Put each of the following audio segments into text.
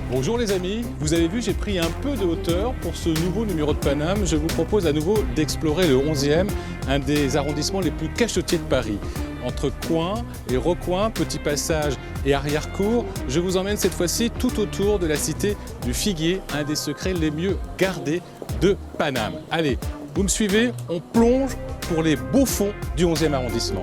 Bonjour les amis, vous avez vu, j'ai pris un peu de hauteur pour ce nouveau numéro de Paname. Je vous propose à nouveau d'explorer le 11e, un des arrondissements les plus cachotiers de Paris. Entre coins et recoins, petits passages et arrière-cours, je vous emmène cette fois-ci tout autour de la cité du Figuier, un des secrets les mieux gardés de Paname. Allez, vous me suivez, on plonge pour les beaux fonds du 11e arrondissement.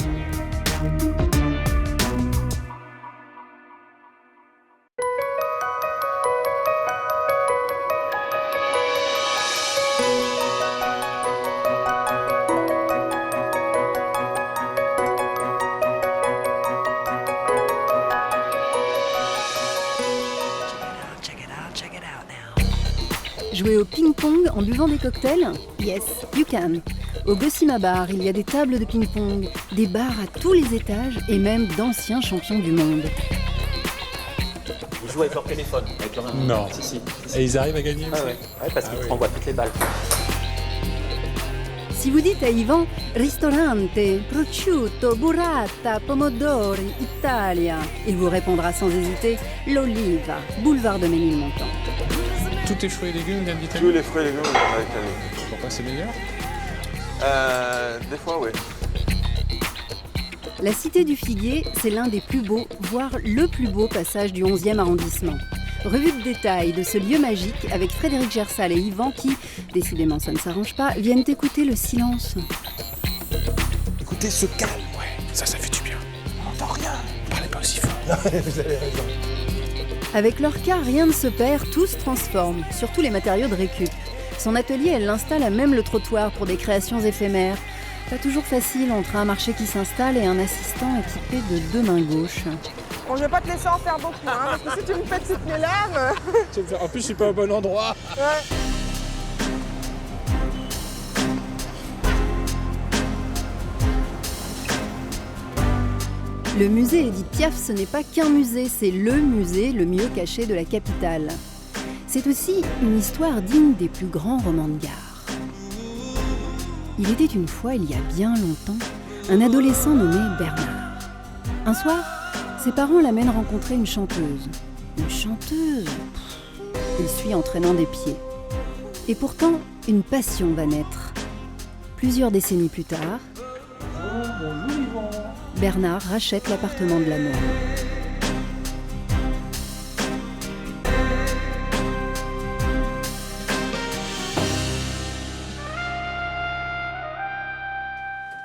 Jouer au ping-pong en buvant des cocktails? Yes, you can. Au Gossima Bar, il y a des tables de ping-pong, des bars à tous les étages et même d'anciens champions du monde. Ils jouent avec leur téléphone, avec leur main. Non. Si. Et ils arrivent à gagner aussi. Ouais, parce qu'ils renvoient toutes les balles. Si vous dites à Yvan « Ristorante, prosciutto, burrata, pomodori, Italia », il vous répondra sans hésiter « L'Oliva, boulevard de Ménilmontant ». Tous les fruits et légumes viennent d'Italie? Tous les fruits et légumes viennent d'Italie. Pourquoi c'est meilleur? Des fois, oui. La cité du Figuier, c'est l'un des plus beaux, voire le plus beau passage du 11e arrondissement. Revue de détail de ce lieu magique avec Frédéric Gersal et Yvan qui, décidément ça ne s'arrange pas, viennent écouter le silence. Écoutez ce calme. Ouais, ça fait du bien. On n'entend rien. Parlez pas aussi fort. Vous avez raison. Avec leur cas, rien ne se perd, tout se transforme, surtout les matériaux de récup. Son atelier, elle l'installe à même le trottoir pour des créations éphémères. Pas toujours facile entre un marché qui s'installe et un assistant équipé de 2 mains gauches. Bon, je vais pas te laisser en faire beaucoup, hein, parce que si tu me fais toutes mes larmes... En plus, je suis pas au bon endroit. Ouais. Le musée Édith Piaf, ce n'est pas qu'un musée, c'est le musée le mieux caché de la capitale. C'est aussi une histoire digne des plus grands romans de gare. Il était une fois, il y a bien longtemps, un adolescent nommé Bernard. Un soir, ses parents l'amènent rencontrer une chanteuse. Une chanteuse? Il suit en traînant des pieds. Et pourtant, une passion va naître. Plusieurs décennies plus tard, Bernard rachète l'appartement de l'amour.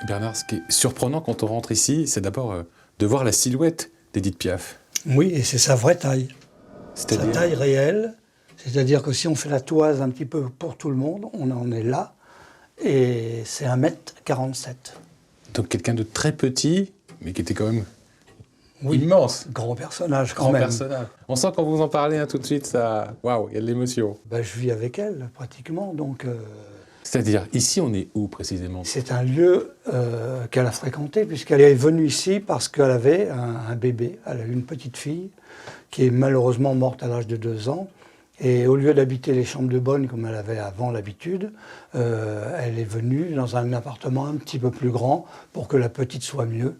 Bernard, ce qui est surprenant quand on rentre ici, c'est d'abord de voir la silhouette d'Édith Piaf. Oui, et c'est sa vraie taille. Sa C'est-à-dire taille réelle. C'est-à-dire que si on fait la toise un petit peu pour tout le monde, on en est là. Et c'est 1m47. Donc quelqu'un de très petit, mais qui était quand même Oui. immense. Grand personnage, quand Grand même. personnage. On sent quand vous en parlez tout de suite, ça, waouh, il y a de l'émotion. Ben, je vis avec elle, pratiquement. Donc, C'est-à-dire, ici, on est où précisément? c'est un lieu qu'elle a fréquenté, puisqu'elle est venue ici parce qu'elle avait un bébé. Elle a eu une petite fille qui est malheureusement morte à l'âge de 2 ans. Et au lieu d'habiter les chambres de bonne comme elle avait avant l'habitude, elle est venue dans un appartement un petit peu plus grand pour que la petite soit mieux.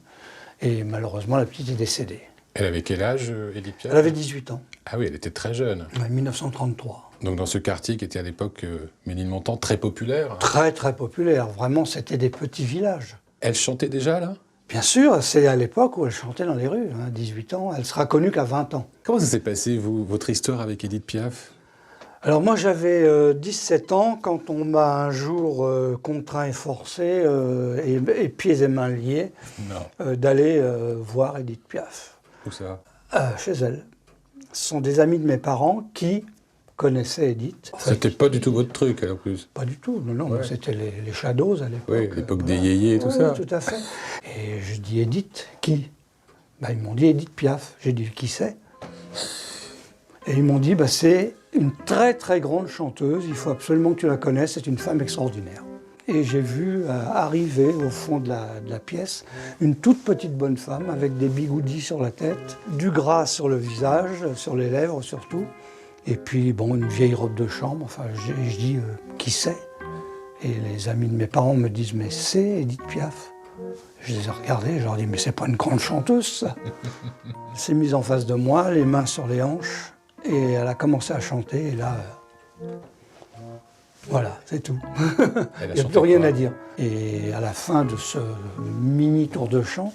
Et malheureusement, la petite est décédée. Elle avait quel âge, Édith Piaf? Elle avait 18 ans, Ah oui, elle était très jeune. en 1933. Donc dans ce quartier qui était à l'époque, Ménilmontant, très populaire. Très, très populaire. Vraiment, c'était des petits villages. Elle chantait déjà, là? Bien sûr, c'est à l'époque où elle chantait dans les rues, 18 ans. Elle sera connue qu'à 20 ans. Comment ça s'est passé, vous, votre histoire avec Édith Piaf? Alors moi, j'avais 17 ans quand on m'a un jour contraint et forcé, et pieds et mains liés, Non. d'aller voir Édith Piaf. Où ça? Chez elle. Ce sont des amis de mes parents qui connaissaient Édith. C'était pas du tout votre truc, en plus. Pas du tout, non, Ouais. c'était les Shadows à l'époque. Oui, l'époque des yéyés et tout Oui, ça. tout à fait. Et je dis Édith, qui? Ils m'ont dit Édith Piaf. J'ai dit qui c'est? Et ils m'ont dit c'est une très très grande chanteuse, il faut absolument que tu la connaisses, c'est une femme extraordinaire. Et j'ai vu arriver au fond de la pièce une toute petite bonne femme avec des bigoudis sur la tête, du gras sur le visage, sur les lèvres surtout, et puis une vieille robe de chambre. Enfin, je dis qui c'est? Et les amis de mes parents me disent, mais c'est Édith Piaf. Je les ai regardés, je leur dis, mais c'est pas une grande chanteuse, ça. Elle s'est mise en face de moi, les mains sur les hanches, et elle a commencé à chanter, et là, voilà, c'est tout. Il n'y a plus rien à dire. Et à la fin de ce mini tour de chant,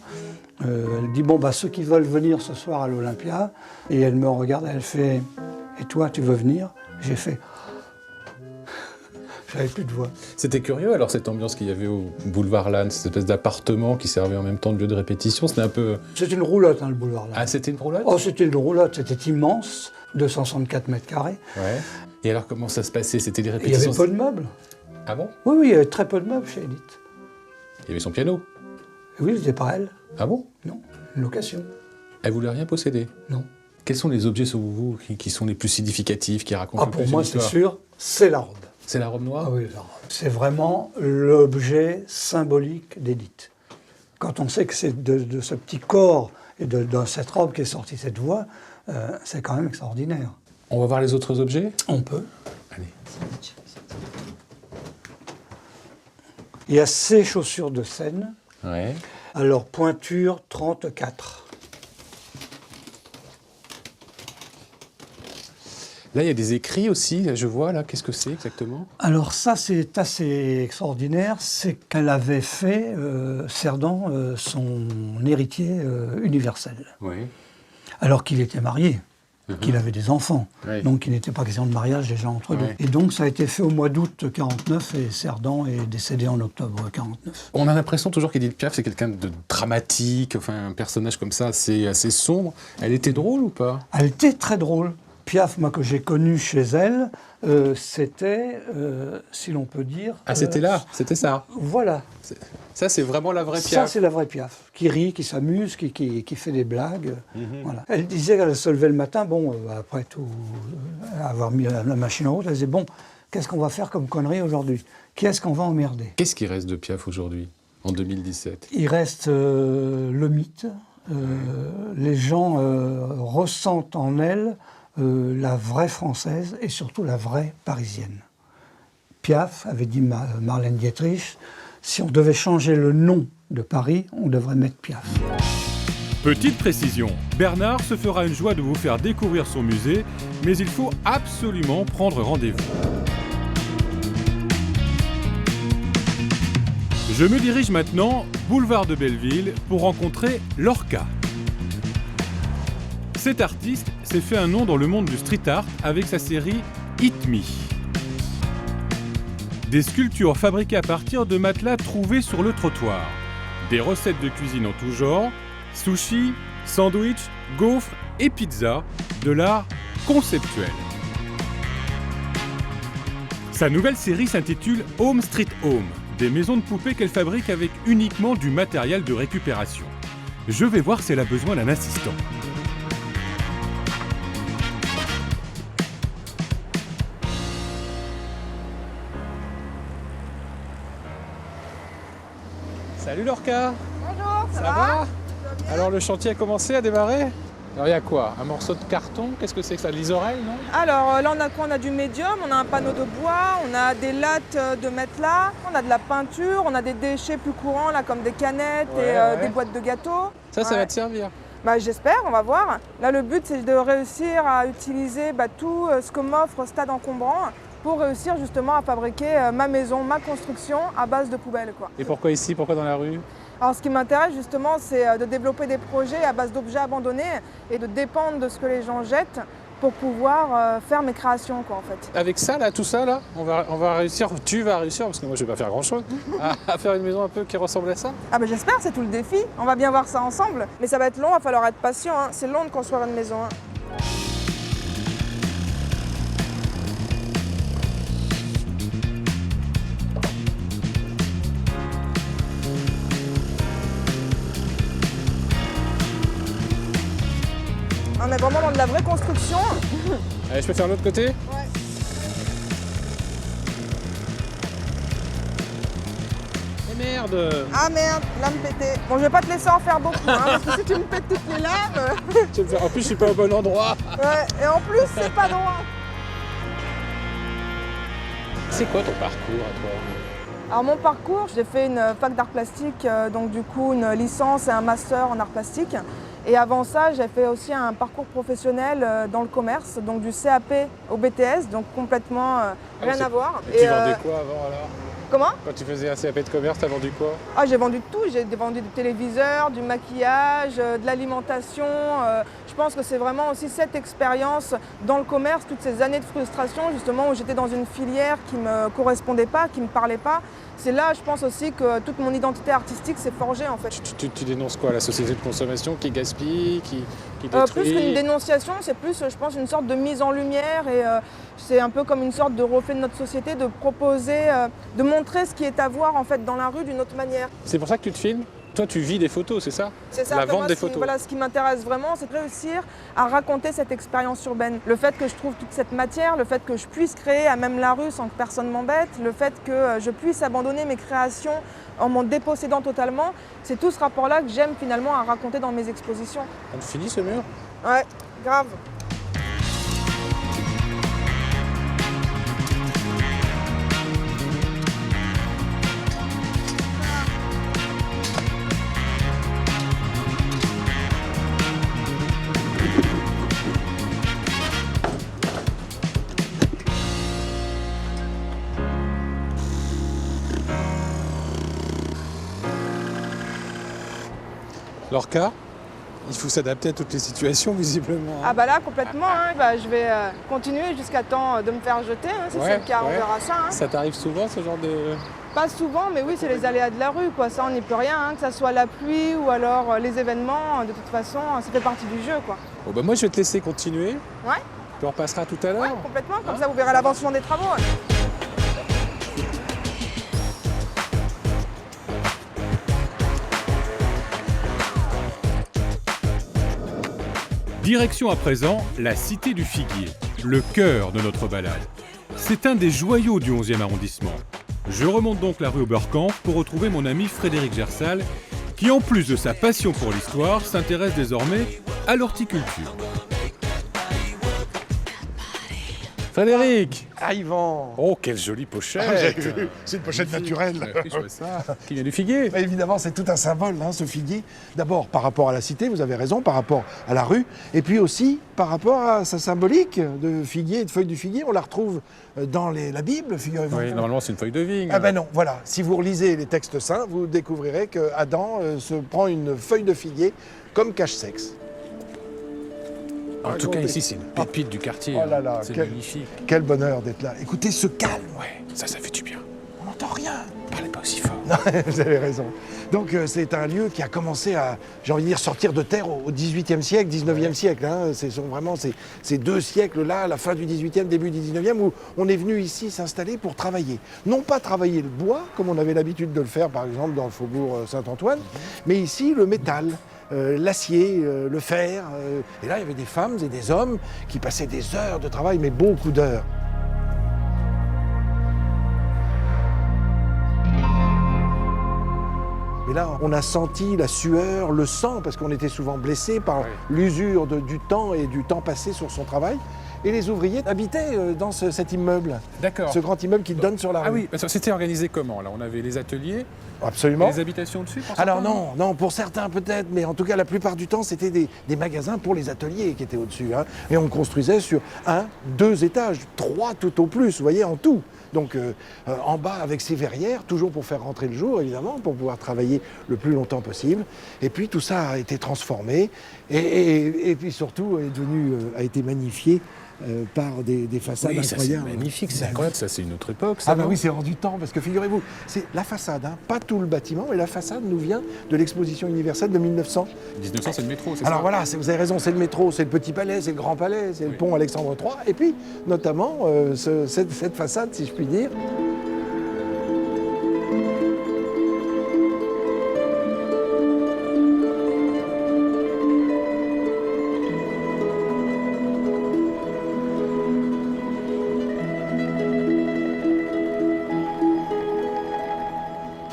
elle dit, bon, bah, ceux qui veulent venir ce soir à l'Olympia, et elle me regarde, elle fait, et toi, tu veux venir? J'ai fait, j'avais plus de voix. C'était curieux alors cette ambiance qu'il y avait au boulevard Lannes, cette espèce d'appartement qui servait en même temps de lieu de répétition, c'était un peu... C'était une roulotte, hein, le boulevard Lannes. Ah, c'était une roulotte? Oh, c'était une roulotte, c'était immense, 264 mètres carrés. Ouais. Et alors comment ça se passait? C'était des Il y répétitions? avait peu de meubles. Ah bon? Oui, oui, il y avait très peu de meubles chez Édith. Il y avait son piano? Et oui, c'était pas elle. Ah bon? Non, une location. Elle voulait rien posséder? Non. Quels sont les objets selon vous qui sont les plus significatifs, qui racontent le Pour plus moi, une c'est histoire? sûr, c'est la robe. C'est la robe noire? Ah oui, la robe. C'est vraiment l'objet symbolique d'Édith. Quand on sait que c'est de ce petit corps et de cette robe qu'est sortie cette voix, c'est quand même extraordinaire. On va voir les autres objets? On peut. Allez. Il y a ces chaussures de scène, Ouais. alors pointure 34. Là, il y a des écrits aussi, là, je vois, là, qu'est-ce que c'est exactement? Alors ça, c'est assez extraordinaire, c'est qu'elle avait fait, Cerdan, son héritier universel, Oui. alors qu'il était marié, qu'il avait des enfants. Oui. Donc il n'était pas question de mariage déjà entre deux. Ouais. Et donc ça a été fait au mois d'août 49 et Cerdan est décédé en octobre 49. On a l'impression toujours qu'Édith Piaf, c'est quelqu'un de dramatique, enfin un personnage comme ça, assez sombre. Elle était drôle ou pas? Elle était très drôle. Piaf, moi, que j'ai connu chez elle, c'était, si l'on peut dire... Ah, c'était là, c'était ça. Voilà. Ça, c'est vraiment la vraie Ça, Piaf. c'est la vraie Piaf, qui rit, qui s'amuse, qui fait des blagues. Voilà. Elle disait qu'elle se levait le matin, bon, après tout, avoir mis la machine en route, elle disait, bon, qu'est-ce qu'on va faire comme connerie aujourd'hui? Qui est-ce qu'on va emmerder? Qu'est-ce qui reste de Piaf aujourd'hui, en 2017? Il reste le mythe. Les gens ressentent en elle la vraie française et surtout la vraie parisienne. Piaf avait dit Marlène Dietrich, si on devait changer le nom de Paris, on devrait mettre Piaf. Petite précision, Bernard se fera une joie de vous faire découvrir son musée, mais il faut absolument prendre rendez-vous. Je me dirige maintenant boulevard de Belleville pour rencontrer Lorca. Cet artiste s'est fait un nom dans le monde du street art avec sa série Hit Me. Des sculptures fabriquées à partir de matelas trouvés sur le trottoir. Des recettes de cuisine en tout genre, sushi, sandwich, gaufres et pizza, de l'art conceptuel. Sa nouvelle série s'intitule Home Street Home, des maisons de poupées qu'elle fabrique avec uniquement du matériel de récupération. Je vais voir si elle a besoin d'un assistant. Salut Lorca. Bonjour, ça Ça va? va? Alors le chantier a commencé à démarrer? Alors il y a quoi? Un morceau de carton? Qu'est-ce que c'est que ça? L'isorel, non? Alors là on a quoi? On a du médium, on a un panneau de bois, on a des lattes de matelas, on a de la peinture, on a des déchets plus courants là comme des canettes Ouais, et ouais. des boîtes de gâteaux. Ça Ouais. va te servir. Bah, j'espère, on va voir. Là le but c'est de réussir à utiliser tout ce que m'offre Stade Encombrant pour réussir justement à fabriquer ma maison, ma construction à base de poubelles, quoi. Et pourquoi ici? Pourquoi dans la rue? Alors ce qui m'intéresse justement, c'est de développer des projets à base d'objets abandonnés et de dépendre de ce que les gens jettent pour pouvoir faire mes créations, quoi, en fait. Avec ça, là, tout ça, là, on va réussir, tu vas réussir, parce que moi je vais pas faire grand-chose, à faire une maison un peu qui ressemble à ça. Ah bah j'espère, c'est tout le défi. On va bien voir ça ensemble. Mais ça va être long, il va falloir être patient, hein. C'est long de construire une maison, hein. On est vraiment dans de la vraie construction. Allez, je peux faire l'autre côté? Ouais. Et merde! Ah merde, lame pétée. Bon, je vais pas te laisser en faire beaucoup, hein, parce que si tu me pètes toutes les lames... En plus, je suis pas au bon endroit. Ouais, et en plus, c'est pas droit. C'est quoi ton parcours à toi? Alors mon parcours, j'ai fait une fac d'art plastique, donc du coup une licence et un master en art plastique. Et avant ça, j'ai fait aussi un parcours professionnel dans le commerce, donc du CAP au BTS, donc complètement rien à voir. Et tu vendais quoi avant alors? Comment? Quand tu faisais un CAP de commerce, t'as vendu quoi? Ah, j'ai vendu tout, j'ai vendu des téléviseurs, du maquillage, de l'alimentation. Je pense que c'est vraiment aussi cette expérience dans le commerce, toutes ces années de frustration justement où j'étais dans une filière qui ne me correspondait pas, qui ne me parlait pas. C'est là, je pense aussi que toute mon identité artistique s'est forgée en fait. Tu dénonces quoi? La société de consommation qui gaspille, qui détruit? Plus qu'une dénonciation, c'est plus, je pense, une sorte de mise en lumière et c'est un peu comme une sorte de reflet de notre société, de proposer, de montrer ce qui est à voir en fait dans la rue d'une autre manière. C'est pour ça que tu te filmes? Toi, tu vis des photos, c'est ça? C'est ça, la vente moi, des photos. Voilà, ce qui m'intéresse vraiment, c'est de réussir à raconter cette expérience urbaine. Le fait que je trouve toute cette matière, le fait que je puisse créer à même la rue sans que personne m'embête, le fait que je puisse abandonner mes créations en m'en dépossédant totalement, c'est tout ce rapport-là que j'aime finalement à raconter dans mes expositions. On finit ce mur? Ouais, grave. Lorca, il faut s'adapter à toutes les situations visiblement. Ah bah là complètement, je vais continuer jusqu'à temps de me faire jeter, si c'est le cas, on verra ça. Ça t'arrive souvent ce genre de... Pas souvent, mais oui, c'est les aléas de la rue, quoi. Ça, on n'y peut rien, que ça soit la pluie ou alors les événements, de toute façon, ça fait partie du jeu, quoi. Bon bah moi je vais te laisser continuer. Ouais. Puis on repassera tout à l'heure. Ouais, complètement, comme ça vous verrez l'avancement des travaux. Direction à présent la Cité du Figuier, le cœur de notre balade. C'est un des joyaux du 11e arrondissement. Je remonte donc la rue Oberkampf pour retrouver mon ami Frédéric Gersal, qui en plus de sa passion pour l'histoire, s'intéresse désormais à l'horticulture. Frédéric! Ah, Yvan! Oh, quelle jolie pochette! C'est une pochette naturelle. Qui vient du figuier. Bah, évidemment, c'est tout un symbole, ce figuier. D'abord, par rapport à la cité, vous avez raison, par rapport à la rue, et puis aussi par rapport à sa symbolique de figuier et de feuille du figuier. On la retrouve dans la Bible, figurez-vous. Oui, normalement, c'est une feuille de vigne. Ah ben non, voilà. Si vous relisez les textes saints, vous découvrirez qu'Adam se prend une feuille de figuier comme cache-sexe. En tout cas, ici, c'est une pépite du quartier. Oh là là, c'est magnifique. Quel bonheur d'être là. Écoutez ce calme. Ouais, ça fait du bien. On n'entend rien. Parlez pas aussi fort. Non, vous avez raison. Donc c'est un lieu qui a commencé à, j'ai envie de dire, sortir de terre au XVIIIe siècle, XIXe siècle. Ce sont vraiment ces deux siècles-là, la fin du XVIIIe, début du XIXe, où on est venu ici s'installer pour travailler. Non pas travailler le bois, comme on avait l'habitude de le faire, par exemple, dans le faubourg Saint-Antoine, mais ici, le métal. L'acier, le fer. Et là, il y avait des femmes et des hommes qui passaient des heures de travail, mais beaucoup d'heures. Et là, on a senti la sueur, le sang, parce qu'on était souvent blessé par l'usure du temps et du temps passé sur son travail. Et les ouvriers habitaient dans cet immeuble. D'accord. Ce grand immeuble qui donne sur la rue. Ah oui, c'était organisé comment? Là, on avait les ateliers. Absolument. Et les habitations dessus pour Alors certains? non, pour certains peut-être, mais en tout cas la plupart du temps c'était des magasins pour les ateliers qui étaient au-dessus. Et on construisait sur 1, 2 étages, 3 tout au plus, vous voyez, en tout. Donc en bas avec ces verrières, toujours pour faire rentrer le jour évidemment, pour pouvoir travailler le plus longtemps possible. Et puis tout ça a été transformé et puis surtout a été magnifié par des façades incroyables. C'est magnifique, c'est incroyable, ça c'est une autre époque. Ah bah oui, c'est hors du temps, parce que figurez-vous, c'est la façade, pas tout le bâtiment, mais la façade nous vient de l'exposition universelle de 1900. 1900, c'est le métro, c'est ça? Alors voilà, vous avez raison, c'est le métro, c'est le Petit Palais, c'est le Grand Palais, c'est le pont Alexandre III, et puis notamment cette façade, si je puis dire.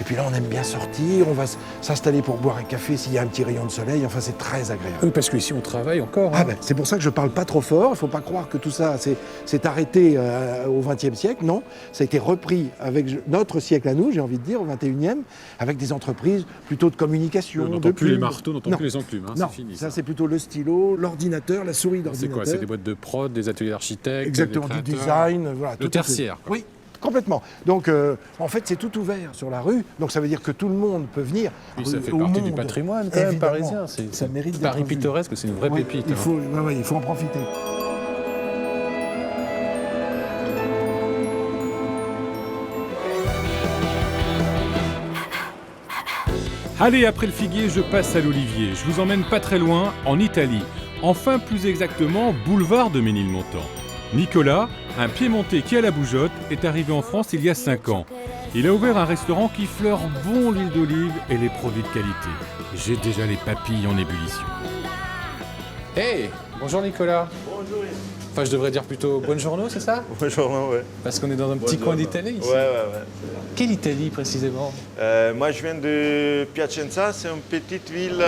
Et puis là, on aime bien sortir, on va s'installer pour boire un café s'il y a un petit rayon de soleil. Enfin, c'est très agréable. Oui, parce qu'ici, on travaille encore. Ah ben, c'est pour ça que je parle pas trop fort. Il faut pas croire que tout ça s'est arrêté au XXe siècle. Non, ça a été repris avec notre siècle à nous, j'ai envie de dire, au XXIe, avec des entreprises plutôt de communication. On de n'entend plus pub. les marteaux, on n'entend plus les enclumes. Hein, Non, c'est fini. ça c'est plutôt le stylo, l'ordinateur, la souris C'est d'ordinateur. quoi? C'est des boîtes de prod, des ateliers d'architectes? Exactement, des du créateurs. design, voilà. Le tout à fait. tertiaire, quoi. Oui, complètement. Donc, en fait, c'est tout ouvert sur la rue. Donc, ça veut dire que tout le monde peut venir. Puis ça fait au partie du monde. patrimoine quand même Évidemment. parisien. Ça C'est mérite d'être Paris vu. pittoresque, c'est une vraie Ouais, pépite. il hein. faut en profiter. Allez, après le figuier, je passe à l'olivier. Je vous emmène pas très loin, en Italie. Enfin, plus exactement, boulevard de Ménilmontant. Nicolas, un piémontais qui a la bougeotte, est arrivé en France il y a 5 ans. Il a ouvert un restaurant qui fleure bon l'huile d'olive et les produits de qualité. J'ai déjà les papilles en ébullition. Hey, bonjour Nicolas. Bonjour. Enfin, je devrais dire plutôt buongiorno, c'est ça? Bonjour, ouais. Parce qu'on est dans un petit coin d'Italie ici. Ouais. Quelle Italie précisément? Moi, je viens de Piacenza, c'est une petite ville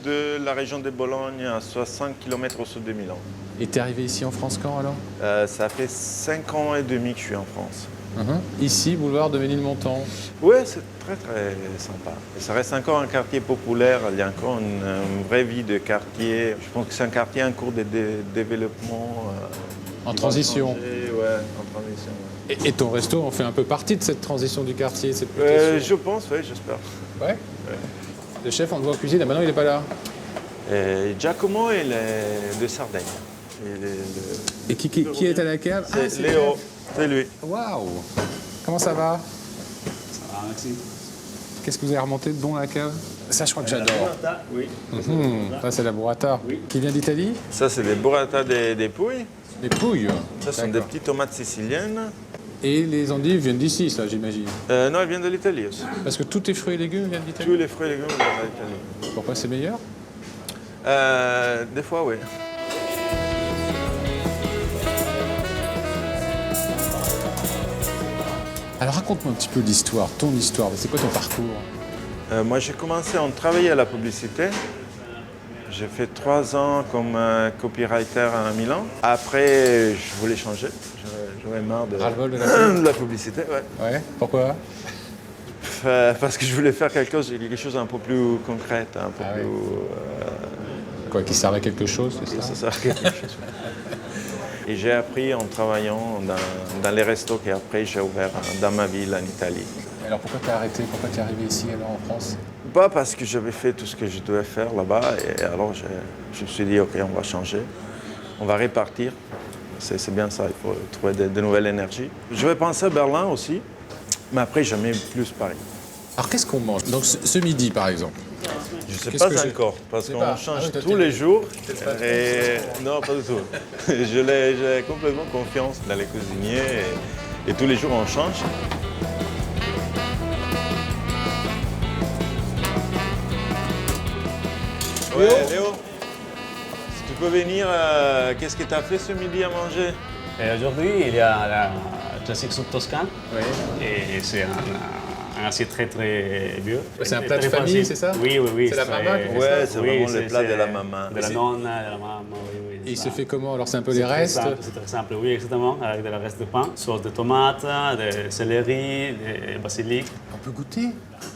de la région de Bologne, à 60 km au sud de Milan. Et t'es arrivé ici en France quand alors? Ça fait 5 ans et demi que je suis en France. Ici, boulevard de Ménilmontant. Ouais, c'est très sympa. Et ça reste encore un quartier populaire, il y a encore une vraie vie de quartier. Je pense que c'est un quartier en cours de développement. En transition. Ouais, en transition. Ouais. Et ton resto en fait un peu partie de cette transition du quartier, c'est plutôt sûr. Je pense, oui, j'espère. Ouais. Le chef, on le voit en cuisine, maintenant il n'est pas là. Giacomo, il est de Sardaigne. Et qui est à la cave? C'est Léo, c'est lui. Waouh! Comment ça va? Ça va, merci. Qu'est-ce que vous avez remonté de bon à la cave? Ça, je crois que j'adore. Oui. Ça, c'est la burrata. Oui. Qui vient d'Italie? Ça, c'est des burrata des pouilles. Les pouilles. Ça, sont des petites tomates siciliennes. Et les endives viennent d'ici, ça, j'imagine. Non, elles viennent de l'Italie aussi. Parce que tous tes fruits et légumes viennent d'Italie? Tous les fruits et légumes viennent de l'Italie. Pourquoi c'est meilleur? Des fois, oui. Alors raconte-moi un petit peu l'histoire, ton histoire. C'est quoi ton parcours? Moi, j'ai commencé à travailler à la publicité. J'ai fait 3 ans comme copywriter à Milan. Après, je voulais changer. J'avais marre de la publicité. Ouais. Ouais, pourquoi? Parce que je voulais faire quelque chose un peu plus concret, un peu plus... Quoi, qui servait à quelque chose, c'est ça? Ça sert à quelque chose. Et j'ai appris en travaillant dans les restos qu'après j'ai ouvert dans ma ville en Italie. Alors pourquoi t'as arrêté? Pourquoi t'es arrivé ici alors en France? Pas parce que j'avais fait tout ce que je devais faire là-bas et alors je me suis dit ok, on va changer, on va repartir. C'est bien ça, il faut trouver de nouvelles énergies. Je vais penser à Berlin aussi, mais après jamais plus Paris. Alors qu'est-ce qu'on mange? Donc ce midi par exemple? Je ne sais pas encore, parce qu'on change tous les jours. Et... Non, pas du tout. J'ai complètement confiance dans les cuisiniers et tous les jours on change. Ouais, Léo, si tu peux venir, qu'est-ce que tu as fait ce midi à manger? Aujourd'hui, il y a la classique soupe toscane. Oui. Et c'est un assiette très vieux. C'est un plat de famille, c'est ça? Oui. C'est la maman qui fait Ouais, ça? c'est vraiment le plat de la maman. De la nonna, de la maman, oui. Et il se fait comment? Alors c'est un peu les restes? C'est très simple, oui, exactement. Avec de la reste de pain, sauce de tomate, de céleri, de basilic. On peut goûter?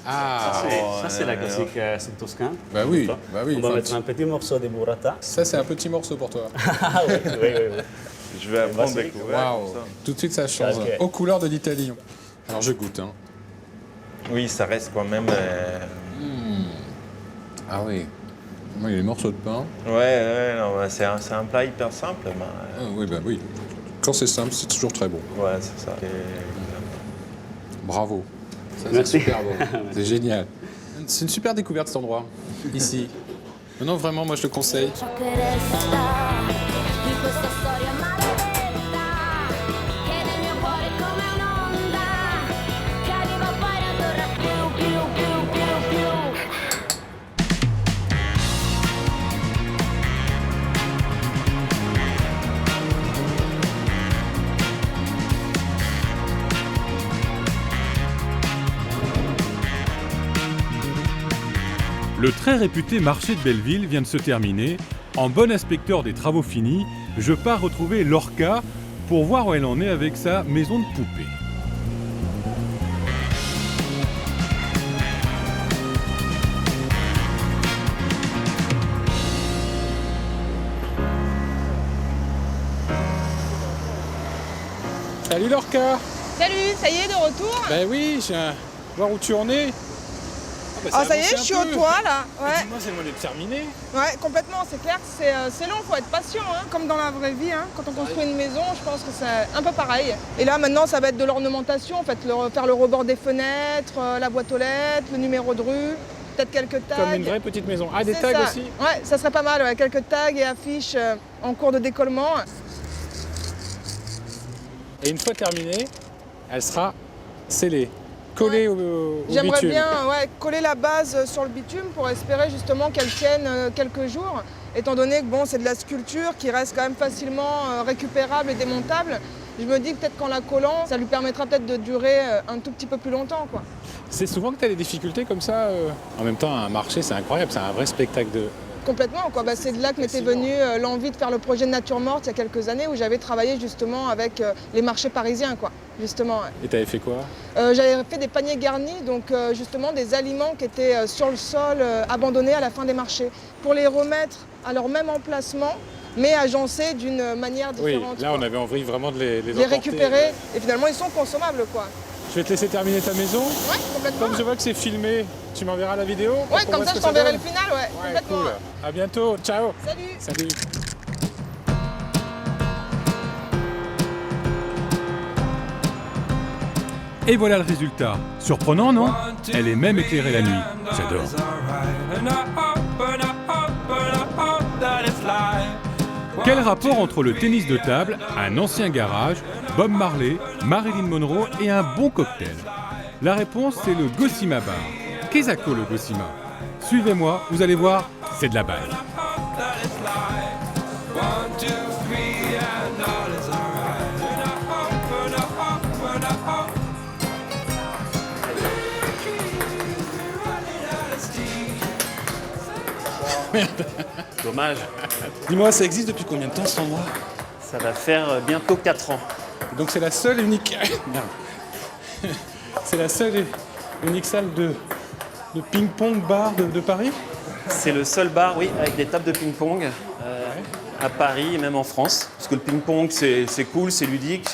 Ah! Ça, c'est la classique soupe toscane. Bah oui, On va mettre un petit morceau de burrata. Ça, c'est un petit morceau pour toi. Ah oui. Je vais apprendre à découvrir. Waouh! Tout de suite, ça change. Ok. Aux couleurs de l'Italie. Alors je goûte. Hein. Oui, ça reste quand même... Ah oui. Moi, il y a les morceaux de pain. Ouais, non, c'est un plat hyper simple. Mais... Oui, bah oui. Quand c'est simple, c'est toujours très bon. Ouais, c'est ça. Bravo. Ça, Merci. c'est super bon. C'est génial. C'est une super découverte cet endroit, ici. Non, vraiment, moi je te conseille. Ciò che resta di questa storia maledetta che nel mio cuore è come un'onda che arriva poi non torna più. Le très réputé marché de Belleville vient de se terminer. En bon inspecteur des travaux finis, je pars retrouver Lorca pour voir où elle en est avec sa maison de poupée. Salut Lorca. Salut, ça y est, de retour. Ben oui, je viens voir où tu en es. Ah, ça y est, je suis au toit là. Ouais. Dis-moi, c'est le moment de terminer. Ouais, complètement, c'est clair que c'est long, faut être patient, hein, comme dans la vraie vie. Hein. Quand on construit une maison, je pense que c'est un peu pareil. Et là, maintenant, ça va être de l'ornementation, en fait, faire le rebord des fenêtres, la boîte aux lettres, le numéro de rue, peut-être quelques tags. Comme une vraie petite maison. Ah, des C'est tags ça. aussi. Ouais, ça serait pas mal, ouais, quelques tags et affiches en cours de décollement. Et une fois terminée, elle sera scellée, collée au J'aimerais bitume. bien coller la base sur le bitume pour espérer justement qu'elle tienne quelques jours, étant donné que bon, c'est de la sculpture qui reste quand même facilement récupérable et démontable. Je me dis que peut-être qu'en la collant, ça lui permettra peut-être de durer un tout petit peu plus longtemps, quoi. C'est souvent que tu as des difficultés comme ça. En même temps, un marché, c'est incroyable, c'est un vrai spectacle de... Complètement, quoi. Bah, c'est de là que m'était venue l'envie de faire le projet de Nature Morte il y a quelques années où j'avais travaillé justement avec les marchés parisiens, quoi, justement. Ouais. Et tu avais fait quoi? J'avais fait des paniers garnis, donc justement des aliments qui étaient sur le sol, abandonnés à la fin des marchés, pour les remettre à leur même emplacement, mais agencés d'une manière différente. Oui, là on avait envie vraiment de les les récupérer, et finalement ils sont consommables, quoi. Je vais te laisser terminer ta maison. Ouais, complètement. Comme je vois que c'est filmé, tu m'enverras la vidéo. Ouais, comme ça je t'enverrai le final, ouais, complètement. Cool. À bientôt, ciao. Salut. Salut. Et voilà le résultat. Surprenant, non? Elle est même éclairée la nuit. J'adore. Quel rapport entre le tennis de table, un ancien garage, Bob Marley, Marilyn Monroe et un bon cocktail? La réponse, c'est le Gosima Bar. Qu'est-ce que le Gosima? Suivez-moi, vous allez voir, c'est de la balle. Merde. Dommage. Dis-moi, ça existe depuis combien de temps cet endroit? Ça va faire bientôt 4 ans. Donc c'est la seule et unique... Merde. C'est la seule et unique salle de ping-pong bar de Paris? C'est le seul bar, oui, avec des tables de ping-pong à Paris et même en France. Parce que le ping-pong, c'est cool, c'est ludique,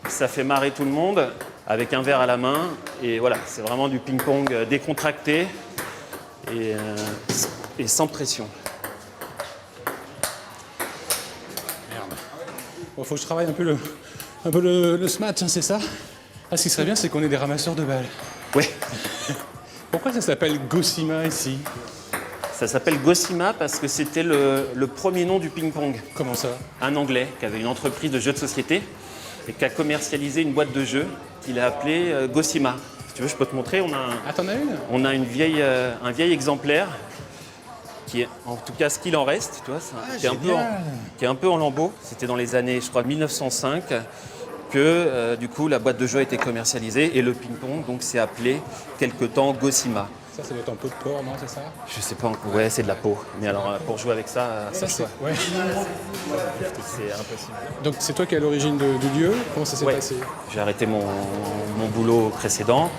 ça fait marrer tout le monde avec un verre à la main. Et voilà, c'est vraiment du ping-pong décontracté et sans pression. Merde. Bon, faut que je travaille un peu le smash, hein, c'est ça? Ah, ce qui serait bien, c'est qu'on ait des ramasseurs de balles. Oui. Pourquoi ça s'appelle Gosima ici? Ça s'appelle Gosima parce que c'était le premier nom du ping-pong. Comment ça? Un Anglais qui avait une entreprise de jeux de société et qui a commercialisé une boîte de jeux qu'il a appelée Gosima. Si tu veux, je peux te montrer. Ah, t'en as une? On a un vieil exemplaire qui est, en tout cas, ce qu'il en reste, tu vois, qui est un peu en lambeaux. C'était dans les années, je crois, 1905 que, du coup, la boîte de jeux a été commercialisée et le ping-pong, donc, s'est appelé quelque temps Gosima. Ça doit être en peau de porc, non, c'est ça? Je sais pas encore. Ouais, c'est de la peau. Mais alors, pour jouer avec ça, ça c'est... Ouais. C'est impossible. Donc c'est toi qui es à l'origine du lieu? Comment ça s'est passé? J'ai arrêté mon boulot précédent.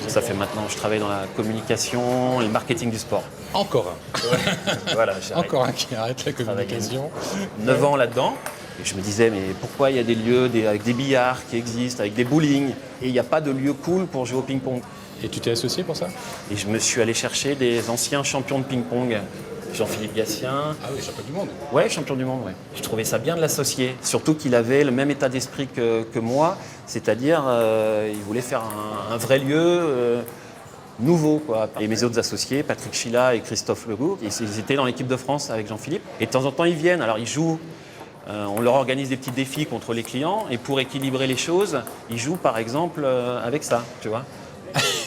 Ça fait maintenant, je travaille dans la communication et le marketing du sport. Encore un. Voilà, encore un qui arrête la communication. 9 ans là-dedans. Et je me disais, mais pourquoi il y a des lieux avec des billards qui existent, avec des bowling, et il n'y a pas de lieu cool pour jouer au ping-pong? Et tu t'es associé pour ça? Et je me suis allé chercher des anciens champions de ping-pong. Jean-Philippe Gatien. Ah oui, champion du monde. Ouais, champion du monde, ouais. Je trouvais ça bien de l'associer. Surtout qu'il avait le même état d'esprit que moi, c'est-à-dire il voulait faire un vrai lieu nouveau, quoi. Et mes autres associés, Patrick Chila et Christophe Legout, ils étaient dans l'équipe de France avec Jean-Philippe. Et de temps en temps, ils viennent. Alors, ils jouent. On leur organise des petits défis contre les clients. Et pour équilibrer les choses, ils jouent, par exemple, avec ça, tu vois.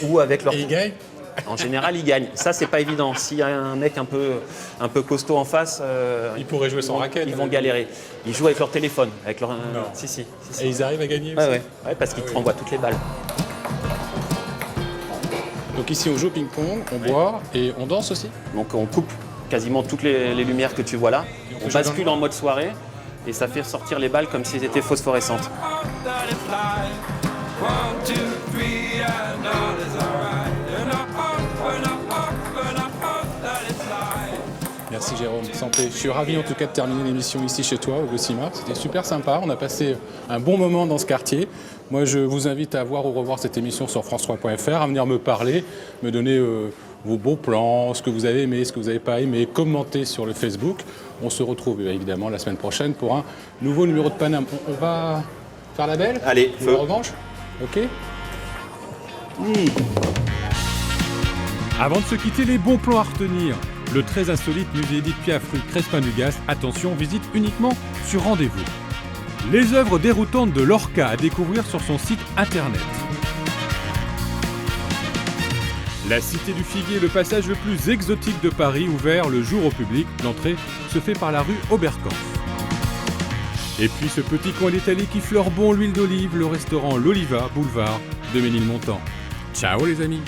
Ou avec leur... Et ils gagnent? En général, ils gagnent. Ça, c'est pas évident. S'il y a un mec un peu costaud en face, ils pourraient jouer sans raquette. Ils vont galérer. Ils jouent avec leur téléphone, avec leur. Si. Et ils arrivent à gagner aussi. Ouais, parce qu'ils te renvoient toutes les balles. Donc ici, on joue au ping-pong, on boit et on danse aussi. Donc on coupe quasiment toutes les lumières que tu vois là. on On peut jouer bascule dans en mode soirée et ça fait sortir les balles comme si elles étaient phosphorescentes. Merci Jérôme, santé. Je suis ravi en tout cas de terminer l'émission ici chez toi, au Gosima. C'était super sympa, on a passé un bon moment dans ce quartier. Moi, je vous invite à voir ou revoir cette émission sur france3.fr, à venir me parler, me donner vos beaux plans, ce que vous avez aimé, ce que vous n'avez pas aimé, commenter sur le Facebook. On se retrouve évidemment la semaine prochaine pour un nouveau numéro de Paname. On va faire la belle? Allez, Ou feu. la revanche? Ok. Avant de se quitter, les bons plans à retenir. Le très insolite musée Édith Piaf rue Crespin-du-Gast. Attention, visite uniquement sur rendez-vous. Les œuvres déroutantes de Lorca à découvrir sur son site internet. La Cité du Figuier, le passage le plus exotique de Paris, ouvert le jour au public. L'entrée se fait par la rue Oberkampf. Et puis ce petit coin d'Italie qui fleure bon l'huile d'olive, le restaurant L'Oliva, boulevard de Ménilmontant. Ciao les amis!